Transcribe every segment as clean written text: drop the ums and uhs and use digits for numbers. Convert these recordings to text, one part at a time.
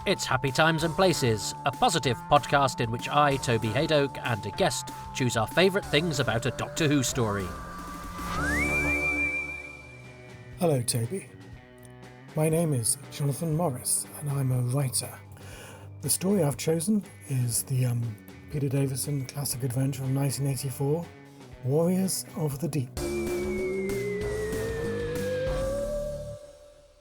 It's Happy Times and Places, a positive podcast in which I, Toby Hadoke, and a guest choose our favourite things about a Doctor Who story. Hello, Toby. My name is Jonathan Morris, and I'm a writer. The story I've chosen is the Peter Davison classic adventure from 1984, Warriors of the Deep.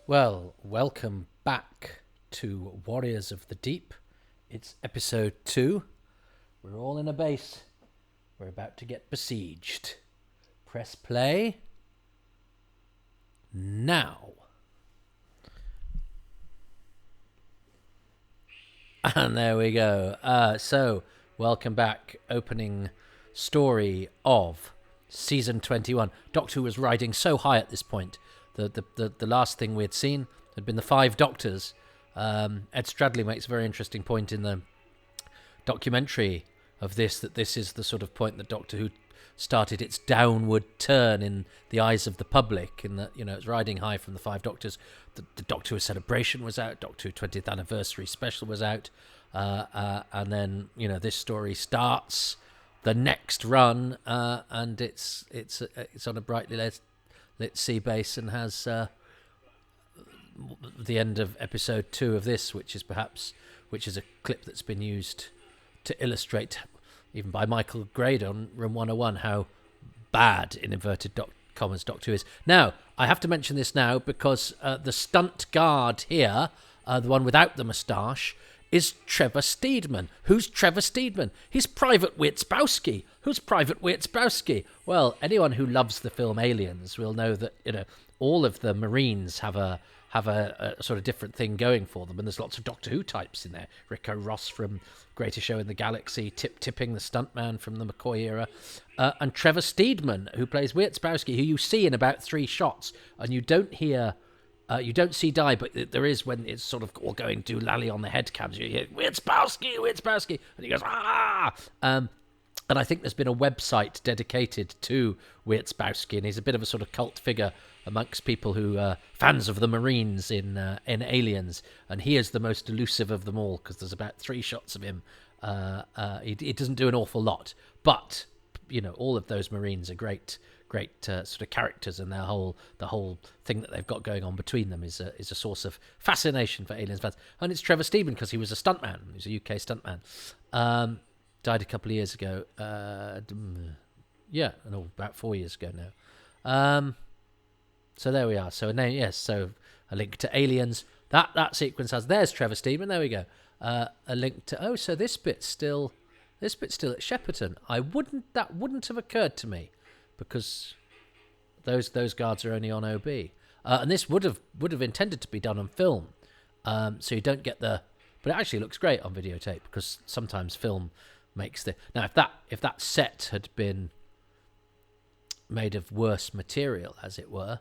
Well, welcome back to Warriors of the Deep. It's episode 2. We're all in a base. We're about to get besieged. Press play. Now. And there we go. So, welcome back. Opening story of season 21. Doctor Who was riding so high at this point. The last thing we had seen had been the 5 Doctors. Ed Stradley makes a very interesting point in the documentary of this, that this is the sort of point that Doctor Who started its downward turn in the eyes of the public, in that, you know, it's riding high from the 5 Doctors. The Doctor Who celebration was out, Doctor Who 20th anniversary special was out, and then, you know, this story starts the next run, and it's on a brightly lit Seabase, and has the end of episode 2 of this, which is a clip that's been used to illustrate, even by Michael Grade on Room 101, how bad, in inverted commas, Doctor Who is. Now, I have to mention this now because the stunt guard here, the one without the moustache, is Trevor Steedman. Who's Trevor Steedman? He's Private Wierzbowski. Who's Private Wierzbowski? Well, anyone who loves the film Aliens will know that, you know, all of the Marines have a sort of different thing going for them, and there's lots of Doctor Who types in there. Rico Ross from Greatest Show in the Galaxy, Tipping the stuntman from the McCoy era, and Trevor Steedman, who plays Wierzbowski, who you see in about 3 shots, and you don't see die, but there is, when it's sort of all going doolally on the head cams, you hear Wierzbowski, and he goes, ah! And I think there's been a website dedicated to Wierzbowski, and he's a bit of a sort of cult figure amongst people who are fans of the Marines in Aliens, and he is the most elusive of them all, because there's about 3 shots of him. He doesn't do an awful lot, but, you know, all of those Marines are great sort of characters, and the whole thing that they've got going on between them is a source of fascination for Aliens fans. And it's Trevor Steedman, because he was a stuntman. He was a UK stuntman. Died a couple of years ago. About 4 years ago now. So there we are. So so a link to Aliens. That sequence has. There's Trevor Steedman. There we go. A link to. So this bit's still at Shepperton. That wouldn't have occurred to me, because those guards are only on OB, and this would have intended to be done on film, so you don't get but it actually looks great on videotape, because sometimes film makes now if that set had been made of worse material, as it were,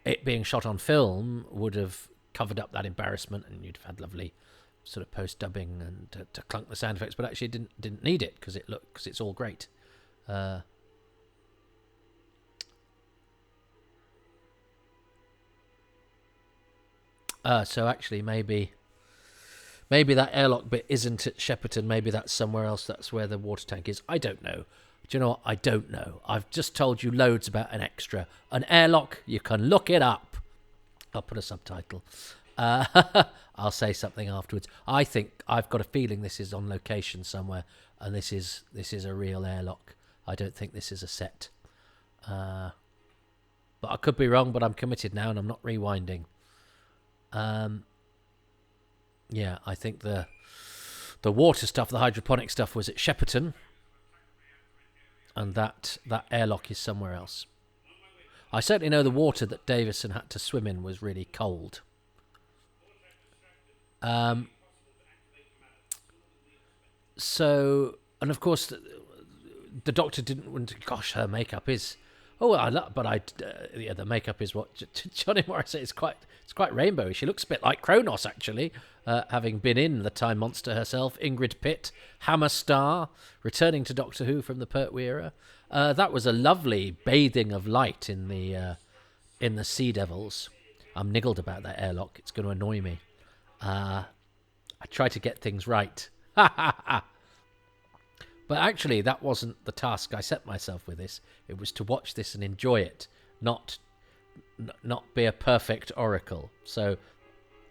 it being shot on film would have covered up that embarrassment, and you'd have had lovely sort of post dubbing and to clunk the sound effects, but actually didn't need it, because it's all great. So actually maybe that airlock bit isn't at Shepperton. Maybe that's somewhere else. That's where the water tank is. I don't know. Do you know what? I don't know. I've just told you loads about an airlock. You can look it up. I'll put a subtitle. I'll say something afterwards. I think I've got a feeling this is on location somewhere, and this is a real airlock. I don't think this is a set. But I could be wrong, but I'm committed now, and I'm not rewinding. I think the water stuff, the hydroponic stuff, was at Shepperton, and that airlock is somewhere else. I certainly know the water that Davison had to swim in was really cold. So, and of course, the Doctor didn't want to. Gosh, her makeup is. The makeup is what Johnny Morris said. It's quite rainbowy. She looks a bit like Kronos, actually, having been in The Time Monster herself. Ingrid Pitt, Hammer Star, returning to Doctor Who from the Pertwee era. That was a lovely bathing of light in the in the Sea Devils. I'm niggled about that airlock. It's going to annoy me. I try to get things right. But actually, that wasn't the task I set myself with this. It was to watch this and enjoy it, not be a perfect oracle. So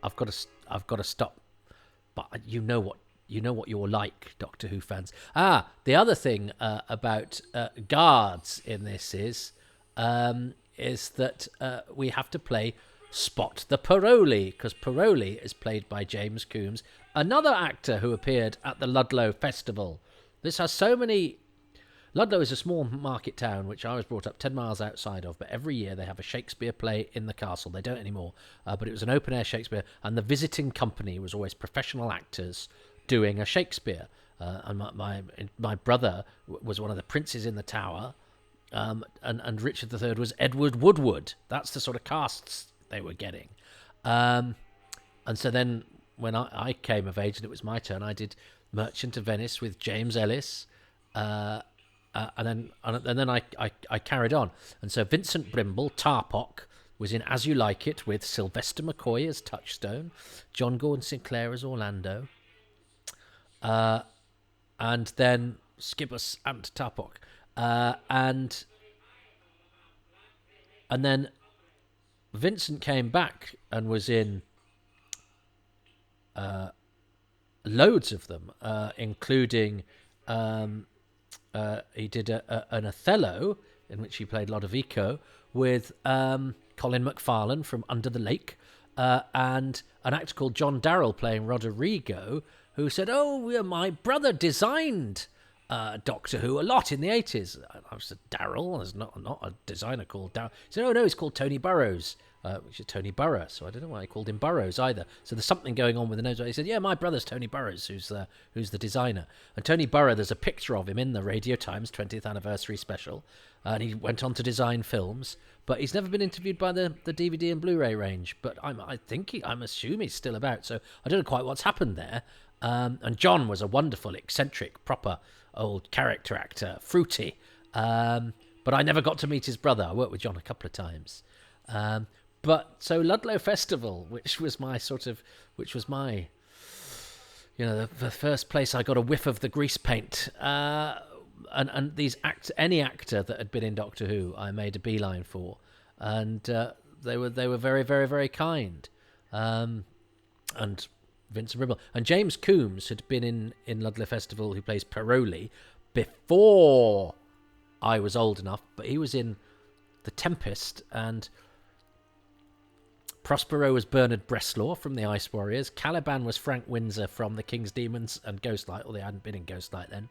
I've got to stop. But you know what you're like, Doctor Who fans. The other thing about guards in this is that we have to play Spot the Paroli, because Paroli is played by James Coombs, another actor who appeared at the Ludlow Festival. This has so many... Ludlow is a small market town which I was brought up 10 miles outside of, but every year they have a Shakespeare play in the castle. They don't anymore, but it was an open-air Shakespeare, and the visiting company was always professional actors doing a Shakespeare. And my brother was one of the princes in the tower, and Richard III was Edward Woodward. That's the sort of casts they were getting. And so then when I came of age and it was my turn, I did Merchant of Venice with James Ellis, and then I carried on. And so Vincent Brimble, Tarpock, was in As You Like It with Sylvester McCoy as Touchstone, John Gordon Sinclair as Orlando, and then Skibbus and Tarpock, and then Vincent came back and was in loads of them, including he did an Othello in which he played Lodovico with Colin McFarlane from Under the Lake, and an actor called John Darrell playing Roderigo, who said, "Oh, my brother designed Doctor Who a lot in the 80s. I said, "Darrell? There's not a designer called Darrell." He said, "Oh, no, he's called Tony Burrows," which is Tony Burrow, so I don't know why he called him Burrows either. So there's something going on with the nose. He said, "Yeah, my brother's Tony Burrows, who's the designer." And Tony Burrow, there's a picture of him in the Radio Times 20th anniversary special, and he went on to design films, but he's never been interviewed by the DVD and Blu-ray range. But I'm assuming he's still about, so I don't know quite what's happened there. And John was a wonderful, eccentric, proper old character actor, fruity. But I never got to meet his brother. I worked with John a couple of times. But so Ludlow Festival, which was my, the first place I got a whiff of the grease paint. And any actor that had been in Doctor Who, I made a beeline for, and they were very, very, very kind. And Vincent Brimble and James Coombs had been in Ludlow Festival, who plays Paroli, before I was old enough, but he was in The Tempest, and Prospero was Bernard Bresslaw from The Ice Warriors. Caliban was Frank Windsor from The King's Demons and Ghostlight, although he hadn't been in Ghostlight then.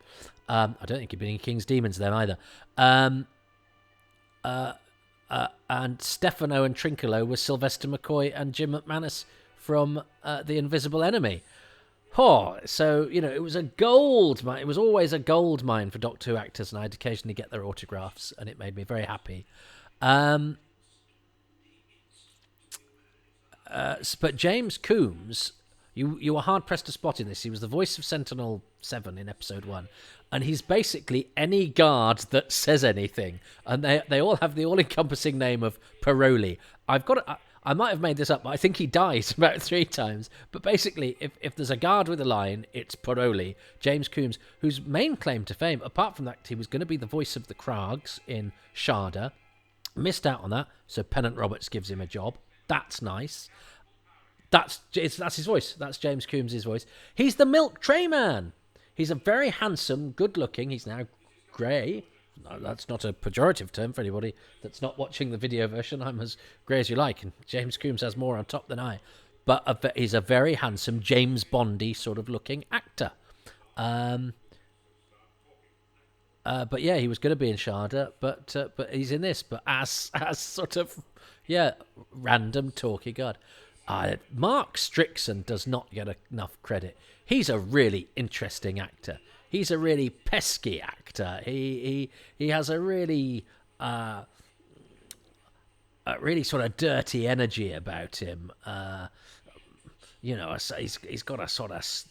I don't think he'd been in King's Demons then either. And Stefano and Trinculo was Sylvester McCoy and Jim McManus from The Invisible Enemy. So, it was a gold mine. It was always a gold mine for Doctor Who actors, and I'd occasionally get their autographs, and it made me very happy. But James Coombs, you were hard-pressed to spot in this. He was the voice of Sentinel-7 in Episode 1, and he's basically any guard that says anything, and they all have the all-encompassing name of Paroli. I might have made this up, but I think he dies about 3 times. But basically, if there's a guard with a line, it's Paroli. James Coombs, whose main claim to fame, apart from that he was going to be the voice of the Krags in Sharda, missed out on that, so Pennant Roberts gives him a job. That's nice. That's his voice. That's James Coombs' voice. He's the Milk Tray Man. He's a very handsome, good-looking, he's now grey. No, that's not a pejorative term for anybody that's not watching the video version. I'm as grey as you like, and James Coombs has more on top than I. But he's a very handsome, James Bondy sort of looking actor. But yeah, he was going to be in Sharda, but he's in this. But as sort of, random talky god. Mark Strickson does not get enough credit. He's a really interesting actor. He's a really pesky actor. He has a really sort of dirty energy about him. He's got a sort of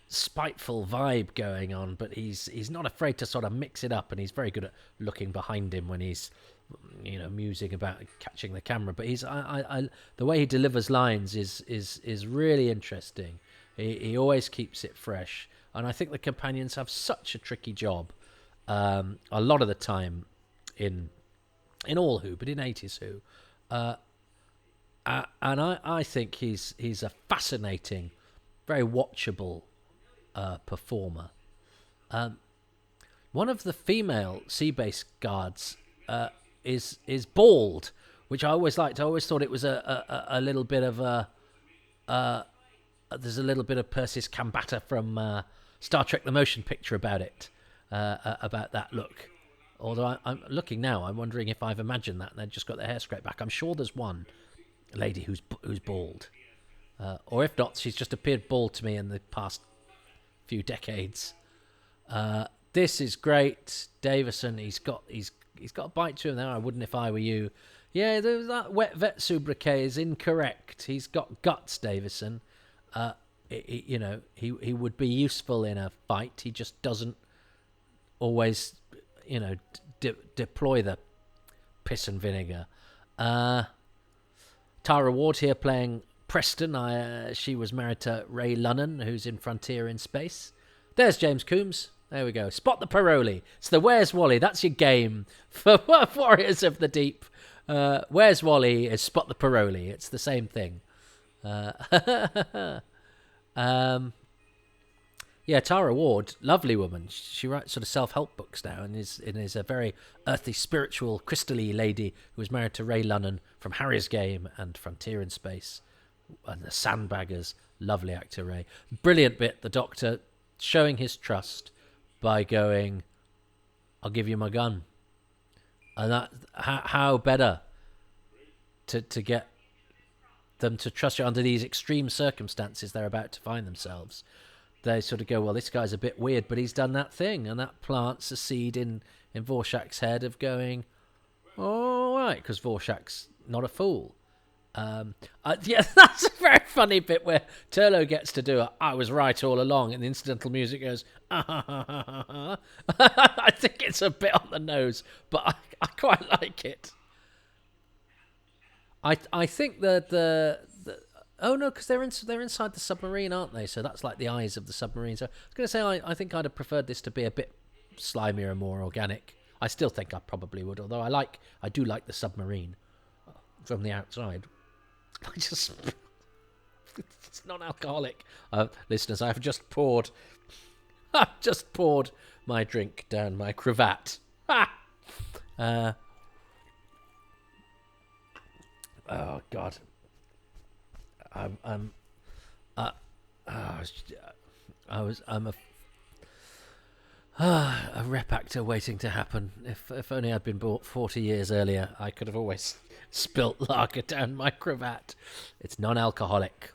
spiteful vibe going on, but he's not afraid to sort of mix it up, and he's very good at looking behind him when he's musing about catching the camera. But the way he delivers lines is really interesting. He always keeps it fresh, and I think the companions have such a tricky job a lot of the time in all Who, but in 80s Who. And I think he's a fascinating, very watchable performer. One of the female Seabase guards is bald, which I always liked. I always thought it was a little bit of there's a little bit of Persis Kambata from Star Trek: The Motion Picture about it, about that look. Although I'm looking now, I'm wondering if I've imagined that and they've just got their hair scraped back. I'm sure there's one lady who's bald, or if not, she's just appeared bald to me in the past few decades. This is great, Davison. He's got a bite to him there. I wouldn't if I were you. Yeah, that wet vet sobriquet is incorrect. He's got guts, Davison. He would be useful in a fight. He just doesn't always, deploy the piss and vinegar. Tara Ward here playing Preston. She was married to Ray Lunnan, who's in Frontier in Space. There's James Coombs. There we go. Spot the Paroli. It's the Where's Wally. That's your game for Warriors of the Deep. Where's Wally is Spot the Paroli. It's the same thing. Tara Ward, lovely woman. She writes sort of self-help books now and is a very earthy, spiritual, crystal-y lady who was married to Ray Lunnan from Harry's Game and Frontier in Space and the Sandbaggers. Lovely actor, Ray. Brilliant bit, the Doctor showing his trust by going, I'll give you my gun. And that, how better to get them to trust you under these extreme circumstances they're about to find themselves. They sort of go, well, this guy's a bit weird, but he's done that thing, and that plants a seed in Vorshak's head of going, all right, because Vorshak's not a fool. That's a very funny bit where Turlough gets to do it. I was right all along, and the incidental music goes, I think it's a bit on the nose, but I quite like it. I think that oh no, because they're inside the submarine, aren't they? So that's like the eyes of the submarine. So I was going to say I think I'd have preferred this to be a bit slimier and more organic. I still think I probably would, although I do like the submarine from the outside. It's non-alcoholic. Listeners, I've just poured my drink down my cravat. Oh God. I'm a rep actor waiting to happen. If only I'd been bought 40 years earlier, I could have always spilt lager down my cravat. It's non-alcoholic,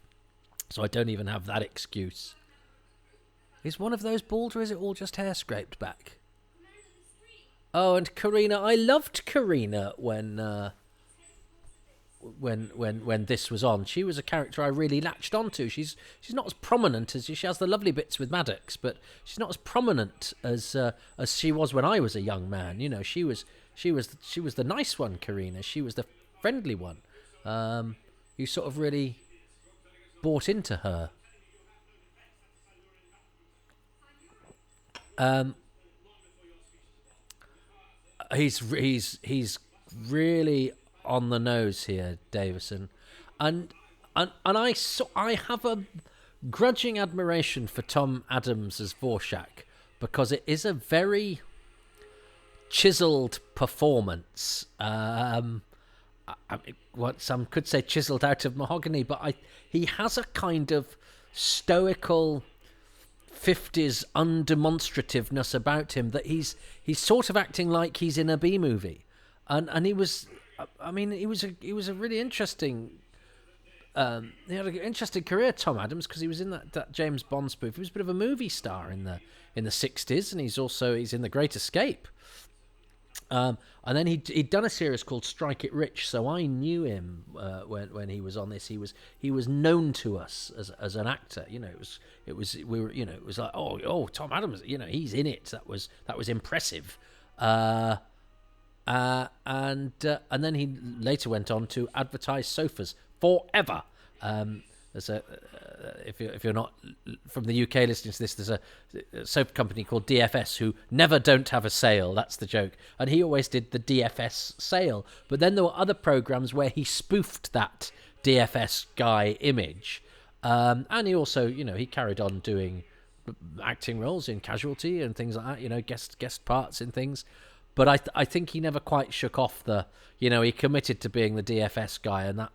so I don't even have that excuse. Is one of those bald, or is it all just hair scraped back? Oh, and Karina, I loved Karina when this was on. She was a character I really latched onto. She's not as prominent as she has the lovely bits with Maddox, but she's not as prominent as she was when I was a young man. She was the nice one, Karina. She was the friendly one. You sort of really bought into her. He's really on the nose here, Davison, and I have a grudging admiration for Tom Adams as Vorshak because it is a very chiseled performance. What some could say chiseled out of mahogany, but he has a kind of stoical 50s undemonstrativeness about him that he's sort of acting like he's in a B movie, and he was. I mean, he was a really interesting. He had an interesting career, Tom Adams, because he was in that James Bond spoof. He was a bit of a movie star in the 60s, and he's in The Great Escape. And then he'd done a series called Strike It Rich, so I knew him when he was on this. He was known to us as an actor. It was like oh Tom Adams. He's in it. That was impressive. And then he later went on to advertise sofas forever. There's a if you're not from the UK listening to this, there's a sofa company called DFS who never don't have a sale. That's the joke. And he always did the DFS sale. But then there were other programs where he spoofed that DFS guy image. And he also, he carried on doing acting roles in Casualty and things like that, guest parts in things. But I think he never quite shook off he committed to being the DFS guy, and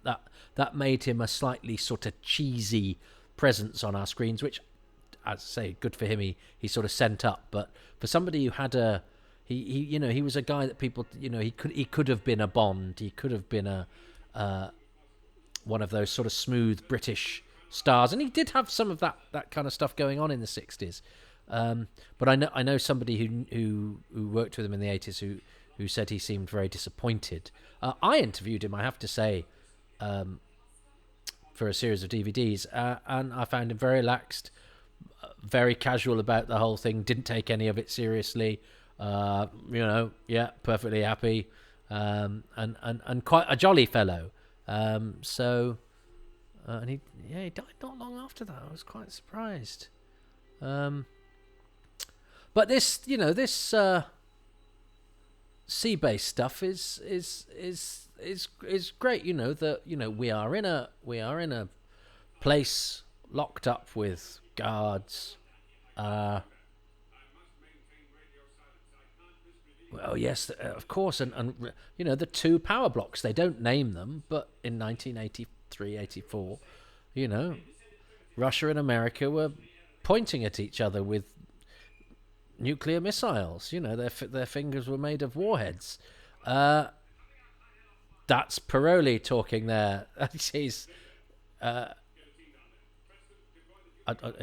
that made him a slightly sort of cheesy presence on our screens, which, as I say, good for him. He sort of sent up. But for somebody who had he was a guy that people, he could have been a Bond. He could have been a one of those sort of smooth British stars, and he did have some of that kind of stuff going on in the 60s. But I know somebody who worked with him in the 80s who said he seemed very disappointed. I interviewed him, I have to say, for a series of DVDs, and I found him very relaxed, very casual about the whole thing, didn't take any of it seriously, perfectly happy, and quite a jolly fellow. And he died not long after that. I was quite surprised. But this Seabase stuff is great. We are in a place locked up with guards. Well, yes, of course, and the two power blocks. They don't name them, but in 1983, 84, Russia and America were pointing at each other with nuclear missiles. Their fingers were made of warheads. That's Paroli talking there. He's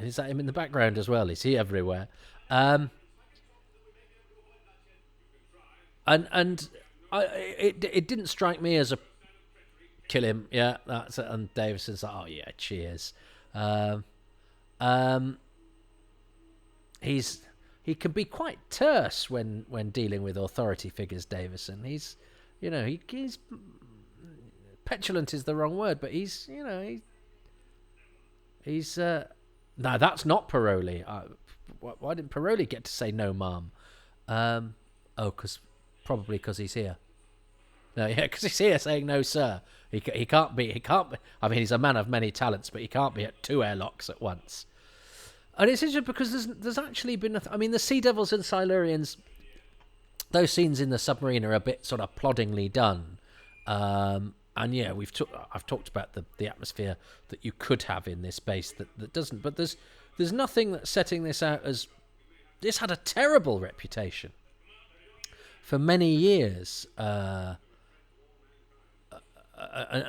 is that him in the background as well? Is he everywhere? And it didn't strike me as a kill him. Yeah, that's it. And Davison's like, oh yeah, cheers. He can be quite terse when dealing with authority figures, Davison. He's petulant is the wrong word, but he's no, that's not Paroli. Why didn't Paroli get to say no, ma'am? Probably because he's here. No, yeah, because he's here saying no, sir. He can't be. I mean, he's a man of many talents, but he can't be at two airlocks at once. And it's interesting because there's actually been... the Sea Devils and Silurians, those scenes in the submarine are a bit sort of ploddingly done. And yeah, I've talked about the atmosphere that you could have in this base that doesn't. But there's nothing that's setting this out as... This had a terrible reputation for many years. And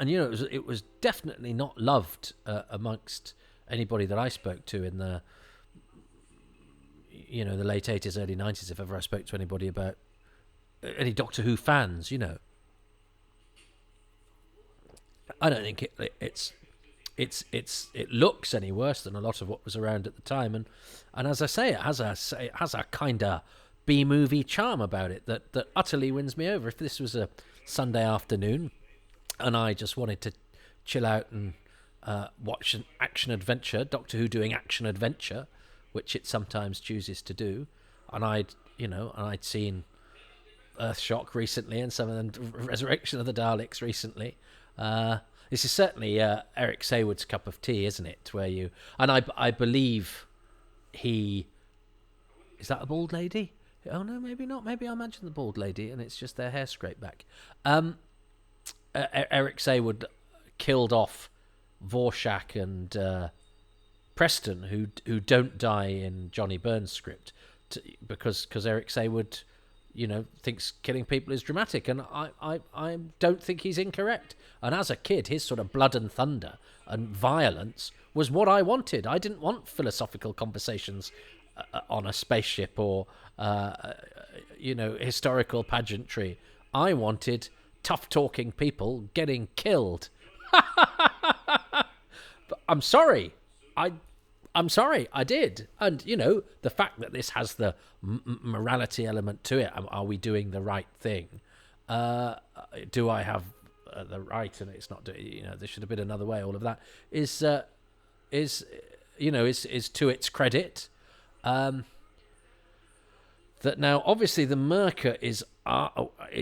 it was definitely not loved amongst anybody that I spoke to in the the late 80s, early 90s, if ever I spoke to anybody about any Doctor Who fans. I don't think it looks any worse than a lot of what was around at the time, and as I say, it has a kind of B-movie charm about it that utterly wins me over. If this was a Sunday afternoon and I just wanted to chill out and watch an action adventure, Doctor Who doing action adventure, which it sometimes chooses to do, and I'd seen Earthshock recently and some of the Resurrection of the Daleks recently. This is certainly Eric Saywood's cup of tea, isn't it? I believe is that a bald lady? Oh no, maybe not. Maybe I imagine the bald lady, and it's just their hair scraped back. Eric Saywood killed off Vorschach and Preston, who don't die in Johnny Byrne's script, because Eric Saywood, thinks killing people is dramatic, and I don't think he's incorrect. And as a kid, his sort of blood and thunder and violence was what I wanted. I didn't want philosophical conversations on a spaceship or historical pageantry. I wanted tough talking people getting killed. But I'm sorry, I did. And, the fact that this has the morality element to it, are we doing the right thing? Do I have the right, and it's not, there should have been another way. All of that is to its credit. That now, obviously, the Myrka is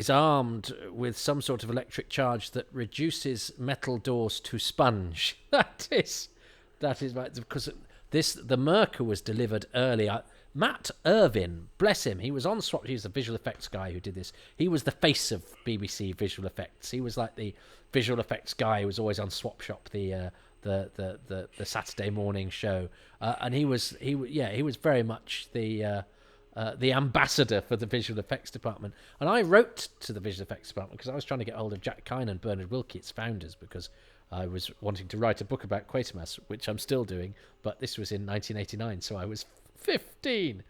armed with some sort of electric charge that reduces metal doors to sponge. That is right, because the Myrka was delivered earlier. Matt Irvin, bless him, he was on Swap. He was the visual effects guy who did this. He was the face of BBC visual effects. He was like the visual effects guy who was always on Swap Shop, the Saturday morning show, and he was very much the ambassador for the visual effects department. And I wrote to the visual effects department because I was trying to get hold of Jack Kine and Bernard Wilkie, its founders, because I was wanting to write a book about Quatermass, which I'm still doing, but this was in 1989, so I was 15.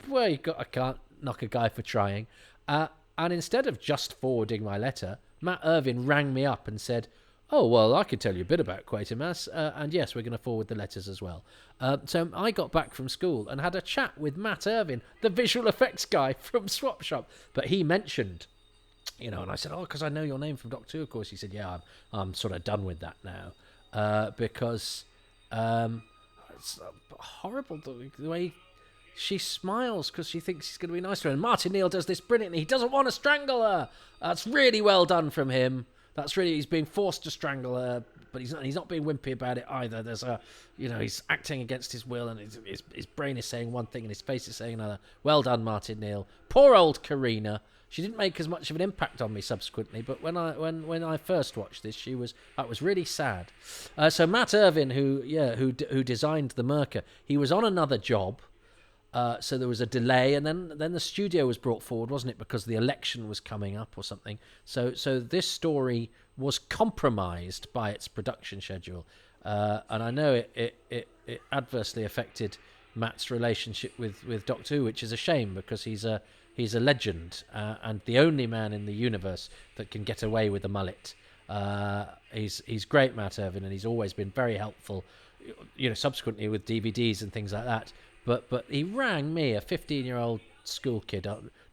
Boy, I can't knock a guy for trying. And instead of just forwarding my letter, Matt Irvin rang me up and said, "Oh, well, I could tell you a bit about Quatermass, and yes, we're going to forward the letters as well." So I got back from school and had a chat with Matt Irvin, the visual effects guy from Swap Shop. But he mentioned, and I said, "Oh, because I know your name from Doctor Who, of course." He said, "Yeah, I'm sort of done with that now, because it's horrible the way she smiles because she thinks he's going to be nice to her. And Martin Neal does this brilliantly. He doesn't want to strangle her. That's really well done from him. He's being forced to strangle her, but he's not being wimpy about it either. There's he's acting against his will, and his brain is saying one thing and his face is saying another. Well done, Martin Neal. Poor old Karina. She didn't make as much of an impact on me subsequently, but when I first watched this, that was really sad. So Matt Irvin, who designed the Myrka, he was on another job. So there was a delay, and then the studio was brought forward, wasn't it? Because the election was coming up or something. So this story was compromised by its production schedule, and I know it adversely affected Matt's relationship with Doctor Who, which is a shame because he's a legend and the only man in the universe that can get away with a mullet. He's great, Matt Irvin, and he's always been very helpful. Subsequently with DVDs and things like that. But he rang me, a 15-year-old school kid,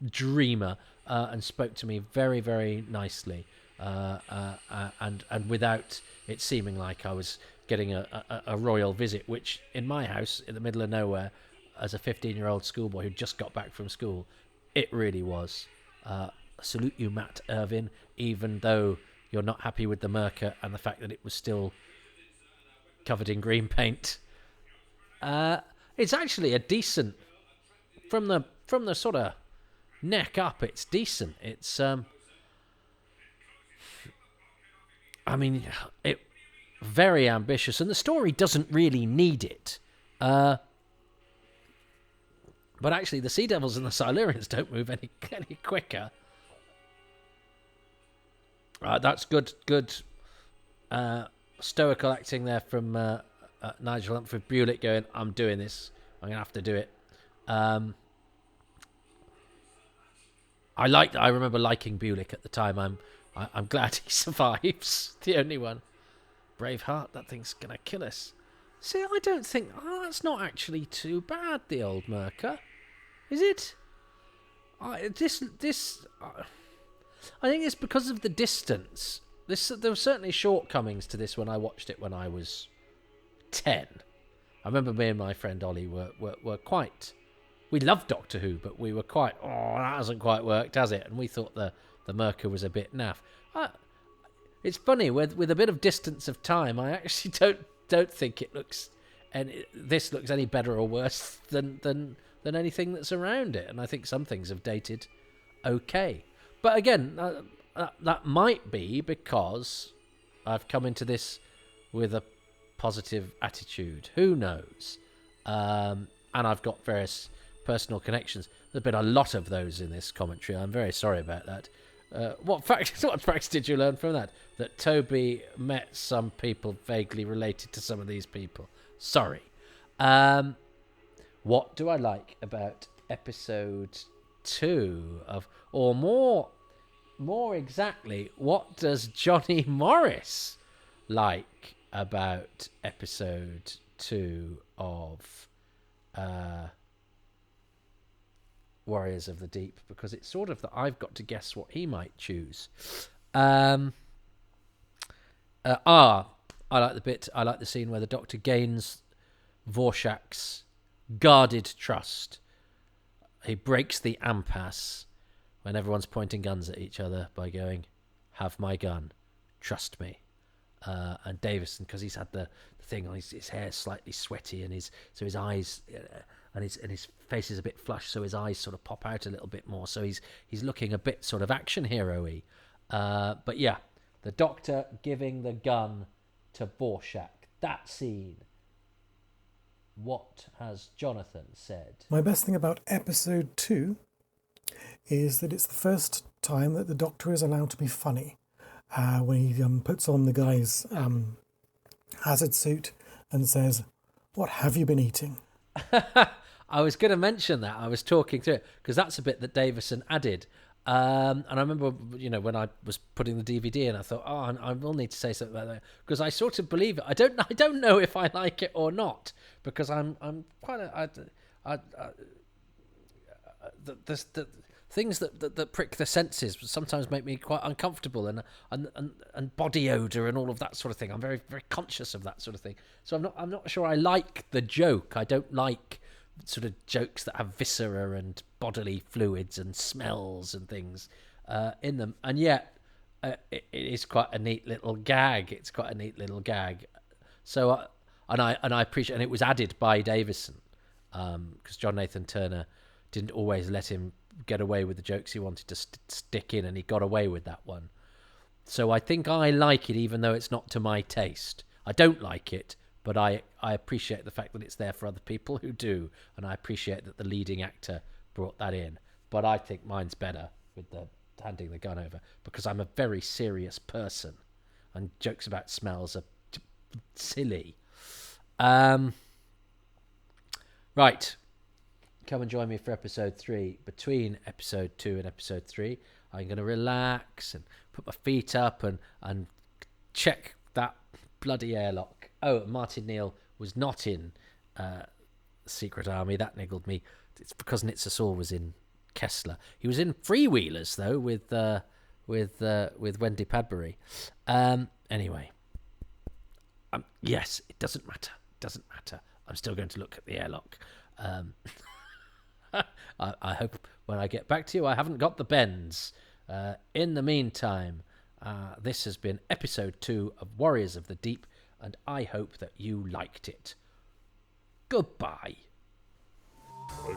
dreamer, and spoke to me very, very nicely, and without it seeming like I was getting a royal visit, which in my house, in the middle of nowhere, as a 15-year-old schoolboy who just got back from school, it really was. Salute you, Matt Irvin, even though you're not happy with the Myrka and the fact that it was still covered in green paint. It's actually a decent, from the sort of neck up, it's decent. It's it very ambitious, and the story doesn't really need it. But actually, the Sea Devils and the Silurians don't move any quicker. That's good stoical acting there from Nigel Humphrey Bewlett going, "I'm doing this. I'm going to have to do it." I remember liking Bewlett at the time. I'm glad he survives. The only one. Braveheart, that thing's going to kill us. See, I don't think... that's not actually too bad, the old Myrka. Is it? I think it's because of the distance. There were certainly shortcomings to this when I watched it when I was 10. I remember me and my friend Ollie were quite... We loved Doctor Who, but we were quite... that hasn't quite worked, has it? And we thought the Myrka was a bit naff. It's funny, with a bit of distance of time, I actually don't think it looks... this looks any better or worse than anything that's around it. And I think some things have dated okay. But again, that might be because I've come into this with a positive attitude. Who knows? And I've got various personal connections. There's been a lot of those in this commentary. I'm very sorry about that. What facts did you learn from that? That Toby met some people vaguely related to some of these people. Sorry. What do I like about episode 2 of, or more exactly, what does Johnny Morris like about episode 2 of Warriors of the Deep, because it's sort of that I've got to guess what he might choose. I like the scene where the Doctor gains Vorshak's guarded trust. He breaks the impasse when everyone's pointing guns at each other by going, "Have my gun, trust me." And Davison, because he's had the thing on his hair slightly sweaty, and his eyes and his face is a bit flushed, so his eyes sort of pop out a little bit more. So he's looking a bit sort of action hero-y. But yeah, the Doctor giving the gun to Vorshak. That scene. What has Jonathan said? My best thing about episode 2 is that it's the first time that the Doctor is allowed to be funny. When he puts on the guy's hazard suit and says, "What have you been eating?" I was going to mention that. I was talking through it because that's a bit that Davison added. And I remember, when I was putting the DVD in, I thought, I will need to say something about that because I sort of believe it. I don't know if I like it or not because I'm quite the things that prick the senses sometimes make me quite uncomfortable, and body odor and all of that sort of thing. I'm very, very conscious of that sort of thing. So I'm not sure I like the joke. I don't like sort of jokes that have viscera and bodily fluids and smells and things in them, and yet it is quite a neat little gag. It's quite a neat little gag. So I appreciate, and it was added by Davison because John Nathan Turner didn't always let him get away with the jokes he wanted to stick in, and he got away with that one. So I think I like it, even though it's not to my taste. I don't like it, but I appreciate the fact that it's there for other people who do, and I appreciate that the leading actor brought that in. But I think mine's better with the handing the gun over, because I'm a very serious person, and jokes about smells are silly. Right. Come and join me for episode 3. Between episode 2 and episode 3, I'm going to relax and put my feet up and check that bloody airlock. Oh, Martin Neal was not in Secret Army. That niggled me. It's because Nitsa Saul was in Kessler. He was in Freewheelers though with Wendy Padbury. Anyway, yes, it doesn't matter. It doesn't matter. I'm still going to look at the airlock. I hope when I get back to you I haven't got the bends. In the meantime, this has been episode 2 of Warriors of the Deep, and I hope that you liked it. Goodbye. I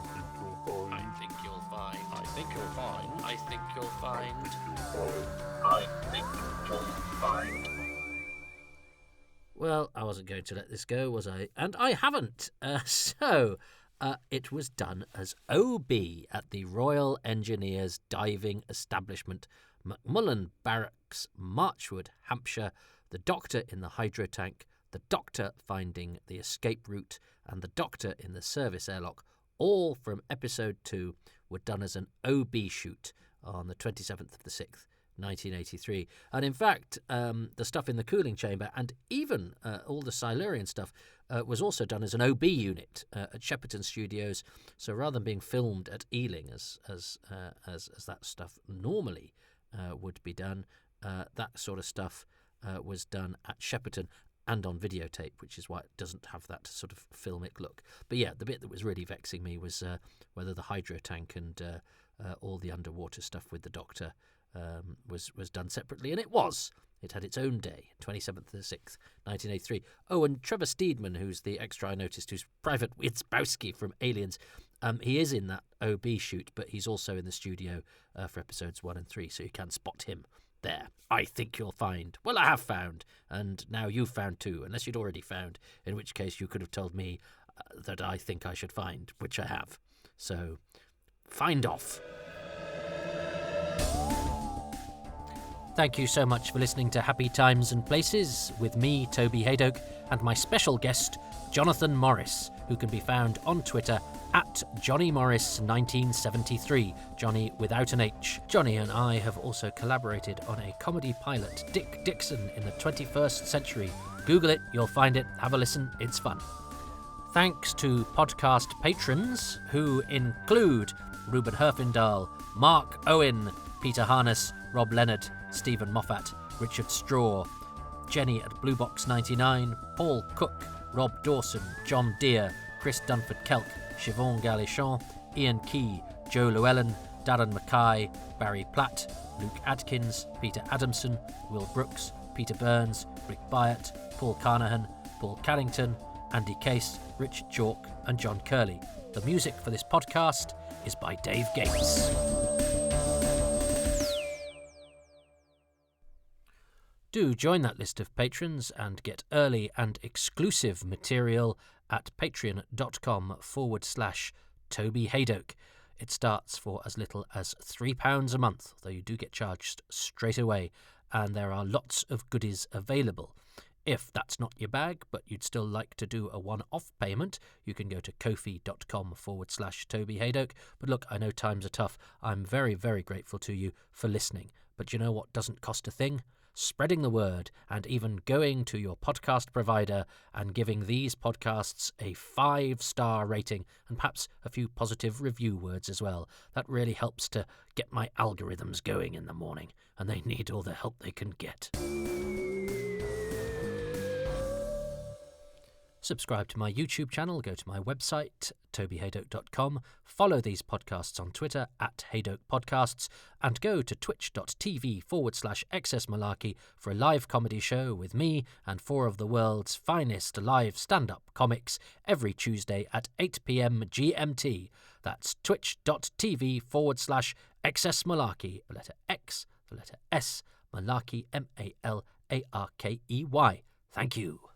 think you'll find. I think you'll find. I think you'll find. I think you'll find. Well, I wasn't going to let this go, was I? And I haven't. It was done as OB at the Royal Engineers Diving Establishment, Macmullen Barracks, Marchwood, Hampshire. The Doctor in the hydro tank, the Doctor finding the escape route, and the Doctor in the service airlock, all from episode 2, were done as an OB shoot on the 27th of the 6th, 1983. And in fact, the stuff in the cooling chamber and even all the Silurian stuff was also done as an OB unit at Shepperton Studios. So rather than being filmed at Ealing as that stuff normally would be done, that sort of stuff was done at Shepperton and on videotape, which is why it doesn't have that sort of filmic look. But yeah, the bit that was really vexing me was whether the hydro tank and all the underwater stuff with the Doctor was done separately, and it was. It had its own day, 27th of the 6th, 1983. Oh, and Trevor Steedman, who's the extra I noticed, who's Private Witzbowski from Aliens, he is in that OB shoot, but he's also in the studio for episodes 1 and 3, so you can spot him there. I think you'll find. Well, I have found, and now you've found too, unless you'd already found, in which case you could have told me that I think I should find, which I have. So, find off. Thank you so much for listening to Happy Times and Places with me, Toby Hadoke, and my special guest, Jonathan Morris, who can be found on Twitter at Johnny Morris 1973, Johnny without an H. Johnny and I have also collaborated on a comedy pilot, Dick Dixon in the 21st Century. Google it, you'll find it, have a listen, it's fun. Thanks to podcast patrons who include Ruben Herfindahl, Mark Owen, Peter Harness, Rob Leonard, Stephen Moffat, Richard Straw, Jenny at Blue Box 99, Paul Cook, Rob Dawson, John Deere, Chris Dunford-Kelk, Siobhan Galichon, Ian Key, Joe Llewellyn, Darren Mackay, Barry Platt, Luke Adkins, Peter Adamson, Will Brooks, Peter Burns, Rick Byatt, Paul Carnahan, Paul Carrington, Andy Case, Richard Chalk and John Curley. The music for this podcast is by Dave Gates. Do join that list of patrons and get early and exclusive material at patreon.com/Toby Hadoke. It starts for as little as £3 a month, though you do get charged straight away, and there are lots of goodies available. If that's not your bag, but you'd still like to do a one-off payment, you can go to kofi.com/Toby Hadoke. But look, I know times are tough. I'm very, very grateful to you for listening. But you know what doesn't cost a thing? Spreading the word, and even going to your podcast provider and giving these podcasts a 5-star rating and perhaps a few positive review words as well. That really helps to get my algorithms going in the morning, and they need all the help they can get. Subscribe to my YouTube channel, go to my website, tobyhadoke.com, follow these podcasts on Twitter @HadokePodcasts, and go to twitch.tv/XSMalarkey for a live comedy show with me and 4 of the world's finest live stand-up comics every Tuesday at 8 p.m. GMT. That's twitch.tv/XSMalarkey, the letter X, the letter S, Malarkey, Malarkey. Thank you.